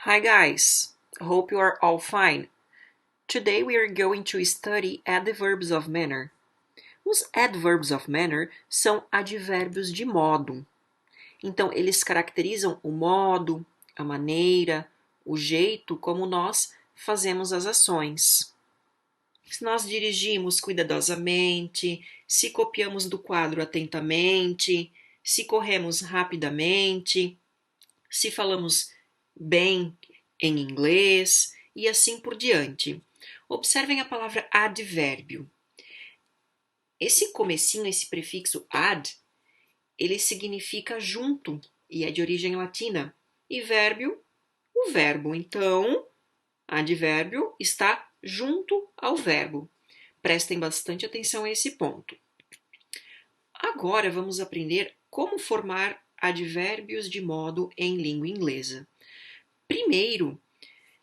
Hi guys, hope you are all fine. Today we are going to study adverbs of manner. Os adverbs of manner são advérbios de modo. Então, eles caracterizam o modo, a maneira, o jeito como nós fazemos as ações. Se nós dirigimos cuidadosamente, se copiamos do quadro atentamente, se corremos rapidamente, se falamos bem em inglês e assim por diante. Observem a palavra advérbio. Esse comecinho, esse prefixo ad, ele significa junto e é de origem latina. E vérbio, o verbo. Então, advérbio está junto ao verbo. Prestem bastante atenção a esse ponto. Agora vamos aprender como formar advérbios de modo em língua inglesa. Primeiro,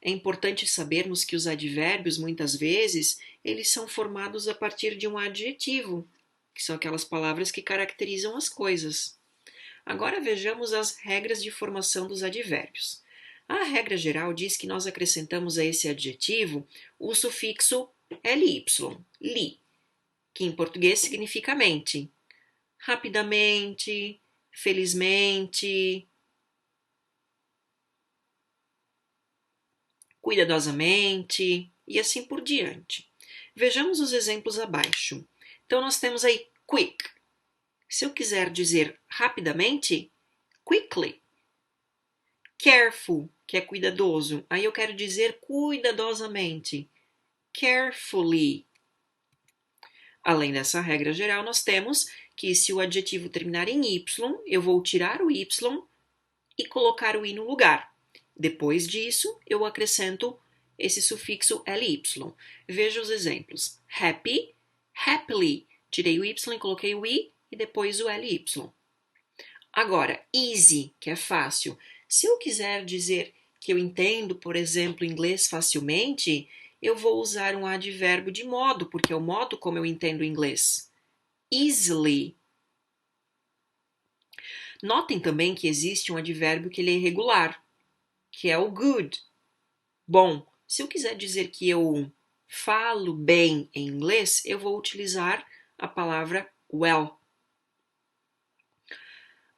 é importante sabermos que os advérbios, muitas vezes, eles são formados a partir de um adjetivo, que são aquelas palavras que caracterizam as coisas. Agora vejamos as regras de formação dos advérbios. A regra geral diz que nós acrescentamos a esse adjetivo o sufixo ly, li, que em português significa mente. Rapidamente, felizmente, cuidadosamente e assim por diante. Vejamos os exemplos abaixo. Então, nós temos aí quick. Se eu quiser dizer rapidamente, quickly. Careful, que é cuidadoso. Aí eu quero dizer cuidadosamente, carefully. Além dessa regra geral, nós temos que se o adjetivo terminar em y, eu vou tirar o y e colocar o i no lugar. Depois disso, eu acrescento esse sufixo ly. Veja os exemplos. Happy, happily. Tirei o y, coloquei o i e depois o ly. Agora, easy, que é fácil. Se eu quiser dizer que eu entendo, por exemplo, inglês facilmente, eu vou usar um advérbio de modo, porque é o modo como eu entendo inglês. Easily. Notem também que existe um advérbio que ele é irregular, que é o good. Bom, se eu quiser dizer que eu falo bem em inglês, eu vou utilizar a palavra well.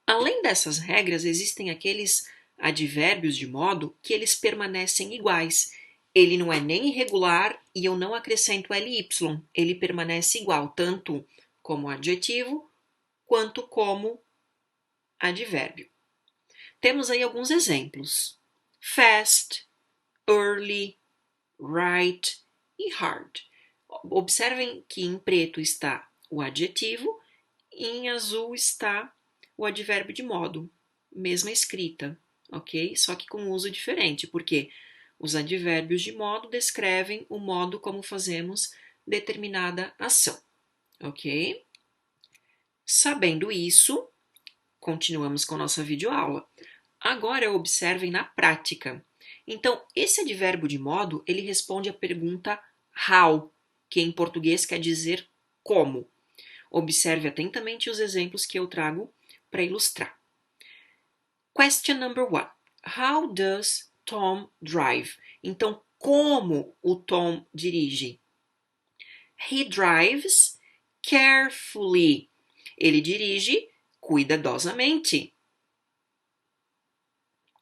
Além dessas regras, existem aqueles advérbios de modo que eles permanecem iguais. Ele não é nem irregular e eu não acrescento ly. Ele permanece igual, tanto como adjetivo quanto como advérbio. Temos aí alguns exemplos. Fast, early, right e hard. Observem que em preto está o adjetivo e em azul está o advérbio de modo. Mesma escrita, ok? Só que com uso diferente, porque os advérbios de modo descrevem o modo como fazemos determinada ação, ok? Sabendo isso, continuamos com nossa videoaula. Agora observem na prática. Então, esse advérbio de modo, ele responde à pergunta how, que em português quer dizer como. Observe atentamente os exemplos que eu trago para ilustrar. Question number 1. How does Tom drive? Então, como o Tom dirige? He drives carefully. Ele dirige cuidadosamente.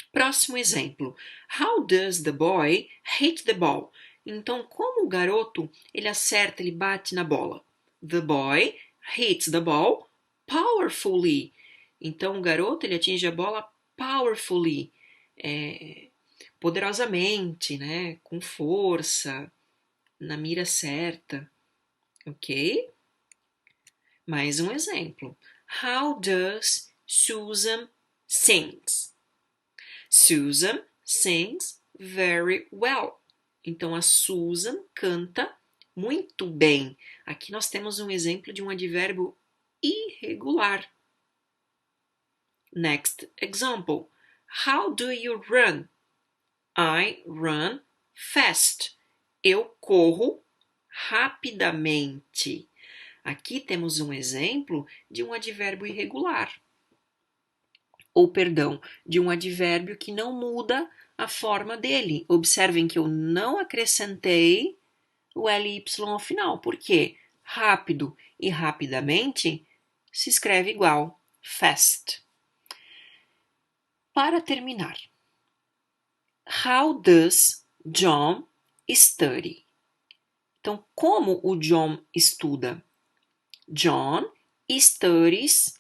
Próximo exemplo. How does the boy hit the ball? Então, como o garoto, ele acerta, ele bate na bola? The boy hits the ball powerfully. Então, o garoto, ele atinge a bola powerfully, poderosamente, né? Com força, na mira certa, ok? Mais um exemplo. How does Susan sings? Susan sings very well. Então, a Susan canta muito bem. Aqui nós temos um exemplo de um advérbio irregular. Next example. How do you run? I run fast. Eu corro rapidamente. Aqui temos um exemplo de um advérbio irregular. Ou, perdão, de um advérbio que não muda a forma dele. Observem que eu não acrescentei o ly ao final. Por quê? Rápido e rapidamente se escreve igual, fast. Para terminar, how does John study? Então, como o John estuda? John studies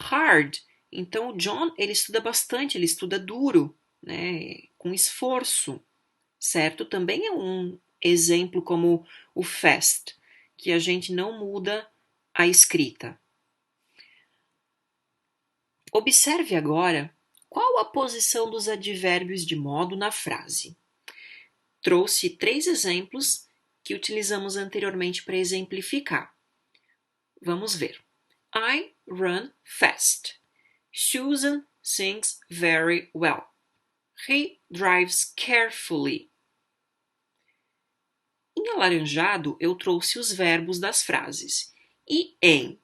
hard. Então, o John, ele estuda bastante, ele estuda duro, né? Com esforço, certo? Também é um exemplo como o fast, que a gente não muda a escrita. Observe agora qual a posição dos advérbios de modo na frase. Trouxe 3 exemplos que utilizamos anteriormente para exemplificar. Vamos ver. I run fast. Susan sings very well. He drives carefully. Em alaranjado, eu trouxe os verbos das frases. E em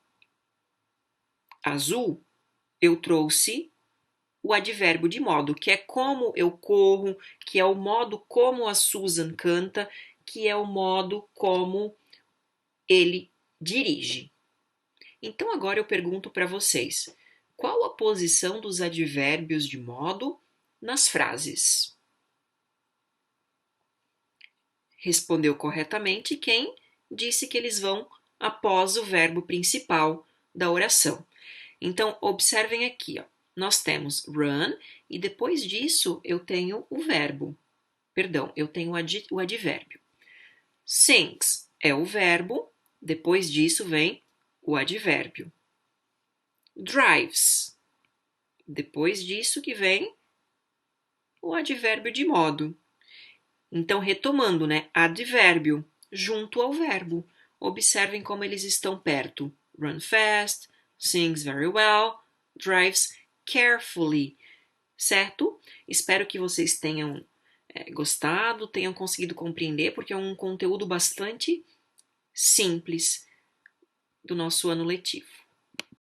azul, eu trouxe o advérbio de modo, que é como eu corro, que é o modo como a Susan canta, que é o modo como ele dirige. Então agora eu pergunto para vocês, qual a posição dos advérbios de modo nas frases? Respondeu corretamente quem disse que eles vão após o verbo principal da oração. Então, observem aqui, ó. Nós temos run e depois disso eu tenho o verbo. Perdão, eu tenho o advérbio. Sings é o verbo, depois disso vem o advérbio. Drives, depois disso que vem o advérbio de modo. Então, retomando, né? Advérbio junto ao verbo. Observem como eles estão perto. Run fast, sings very well, drives carefully. Certo? Espero que vocês tenham gostado, tenham conseguido compreender, porque é um conteúdo bastante simples do nosso ano letivo.